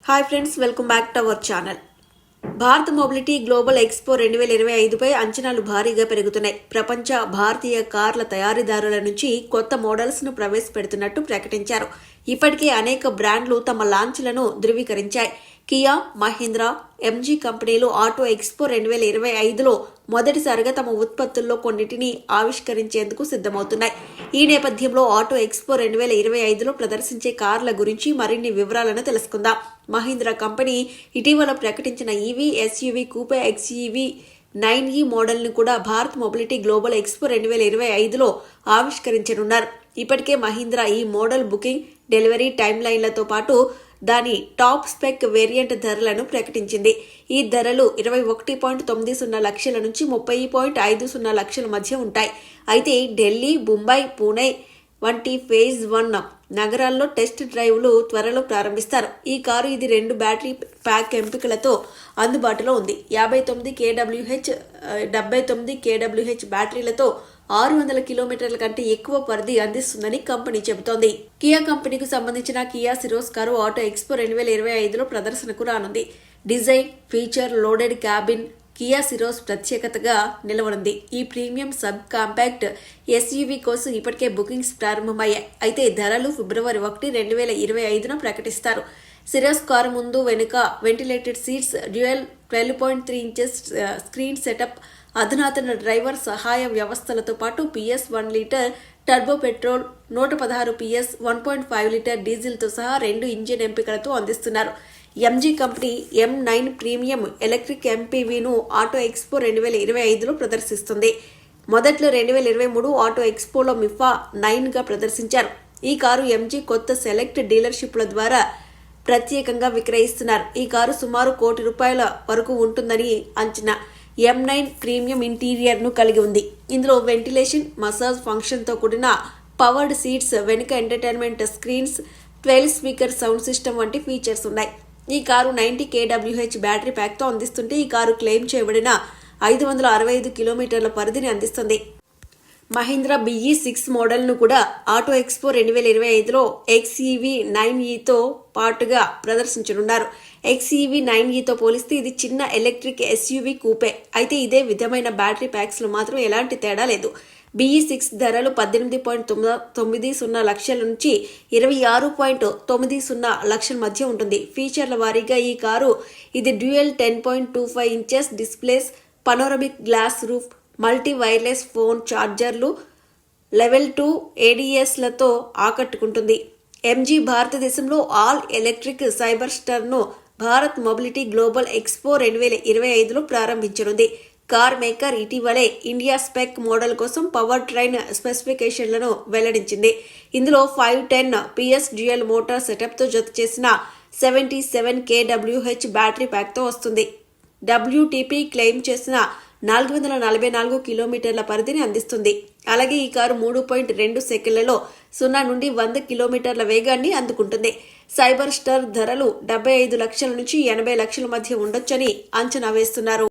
Hi friends, welcome back to our channel. Bharat mobility global expo 2025పై అంచనాలు భారీగా పెరుగుతున్నాయి. ప్రపంచ భారతీయ కార్ల తయారీదారుల నుంచి కొత్త మోడల్స్ ను ప్రవేశపెడుతున్నట్టు ప్రకటించారు. ఇప్పటికే అనేక బ్రాండ్లు తమ లాంచ్లను ధృవీకరించాయి. కియా, మహీంద్రా, ఎంజీ కంపెనీలు ఆటో ఎక్స్పో 2025లో మొదటిసారిగా తమ ఉత్పత్తుల్లో కొన్నిటిని ఆవిష్కరించేందుకు సిద్ధమవుతున్నాయి. ఈ నేపథ్యంలో ఆటో ఎక్స్పో 2025లో ప్రదర్శించే కార్ల గురించి మరిన్ని వివరాలను తెలుసుకుందాం. మహీంద్రా కంపెనీ ఇటీవల ప్రకటించిన ఈవీ, ఎస్యూవీ, కూపే ఎక్స్ఈవీ 9E మోడల్ను కూడా భారత్ మొబిలిటీ గ్లోబల్ ఎక్స్పో 2025లో ఆవిష్కరించనున్నారు. ఇప్పటికే మహీంద్రా ఈ మోడల్ బుకింగ్, డెలివరీ టైమ్ లైన్లతో పాటు దాని టాప్ స్పెక్ వేరియంట్ ధరలను ప్రకటించింది. ఈ ధరలు 21.90 లక్షల నుంచి 30.50 లక్షల మధ్య ఉంటాయి. అయితే ఢిల్లీ, ముంబై, పూణే వంటి ఫేజ్ 1 నగరాల్లో టెస్ట్ డ్రైవ్లు త్వరలో ప్రారంభిస్తారు. ఈ కారు ఇది 2 బ్యాటరీ ప్యాక్ ఎంపికలతో అందుబాటులో ఉంది. 59 kWh, 79 kWh బ్యాటరీలతో 600 కిలోమీటర్ల కంటే ఎక్కువ పరిధి అందిస్తుందని కంపెనీ చెబుతోంది. కియా కంపెనీకి సంబంధించిన Kia Syros car auto expo 2025లో ప్రదర్శనకు రానుంది. Design, feature loaded cabin Kia Syros ప్రత్యేకతగా నిలవనుంది. ఈ ప్రీమియం సబ్ కాంపాక్ట్ ఎస్యూవీ కోసం ఇప్పటికే బుకింగ్స్ ప్రారంభమయ్యాయి. అయితే ధరలు ఫిబ్రవరి 1, 2025న ప్రకటిస్తారు. సిరోస్ కారు ముందు, వెనుక ventilated seats, dual 12.3 inches screen setup, అధునాతన డ్రైవర్ సహాయ వ్యవస్థలతో పాటు PS 1 litre turbo petrol, 116 PS 1.5 litre డీజిల్తో సహా 2 ఇంజిన్ ఎంపికలతో అందిస్తున్నారు. MG company M9 premium electric MPVను ఆటో ఎక్స్పో 2025లో ప్రదర్శిస్తుంది. మొదట్లో 2023 ఆటో ఎక్స్పోలో మిఫా 9గా ప్రదర్శించారు. ఈ కారు ఎంజీ కొత్త సెలెక్ట్ డీలర్షిప్ల ద్వారా ప్రత్యేకంగా విక్రయిస్తున్నారు. ఈ కారు సుమారు ₹1 కోటి వరకు ఉంటుందని అంచనా. M9 ప్రీమియం ఇంటీరియర్ ను కలిగి ఉంది. ఇందులో వెంటిలేషన్, మసాజ్ ఫంక్షన్తో కూడిన పవర్డ్ సీట్స్, వెనుక entertainment screens, 12 speaker sound system వంటి ఫీచర్స్ ఉన్నాయి. ఈ కారు 90 kWh బ్యాటరీ ప్యాక్తో అందిస్తుంటే ఈ కారు క్లెయిమ్ చేయబడిన 565 కిలోమీటర్ల పరిధిని అందిస్తుంది. మహీంద్రా BE6 మోడల్ను కూడా ఆటో ఎక్స్పో 2025లో XEV 9Eతో పాటుగా ప్రదర్శించనున్నారు. XEV 9Eతో పోలిస్తే ఇది చిన్న ఎలక్ట్రిక్ ఎస్యూవీ కూపే. అయితే ఇదే విధమైన బ్యాటరీ ప్యాక్స్లో మాత్రం ఎలాంటి తేడా లేదు. BE6 ధరలు 18.90 లక్షల నుంచి 26.90 లక్షల మధ్య ఉంటుంది. ఫీచర్ల వారీగా ఈ కారు ఇది dual 10.25 inches displays, panoramic glass roof, multi wireless phone ఛార్జర్లు, లెవెల్ 2 ADSలతో ఆకట్టుకుంటుంది. ఎంజీ భారతదేశంలో ఆల్ ఎలక్ట్రిక్ సైబర్ స్టార్ను భారత్ మొబిలిటీ గ్లోబల్ ఎక్స్పో 2025లో ప్రారంభించనుంది. కార్ మేకర్ ఇటీవలే ఇండియా స్పెక్ మోడల్ కోసం పవర్ ట్రైన్ స్పెసిఫికేషన్లను వెల్లడించింది. ఇందులో 510 PS డ్యూయల్ మోటార్ సెటప్తో జత చేసిన 77 kWh బ్యాటరీ ప్యాక్తో వస్తుంది. WTP క్లెయిమ్ చేసిన 444 కిలోమీటర్ల పరిధిని అందిస్తుంది. అలాగే ఈ కారు 3.2 సెకన్లలో 0 నుండి 100 కిలోమీటర్ల వేగాన్ని అందుకుంటుంది. సైబర్ స్టార్ ధరలు 75 లక్షల నుంచి 80 లక్షల మధ్య ఉండొచ్చని అంచనా వేస్తున్నారు.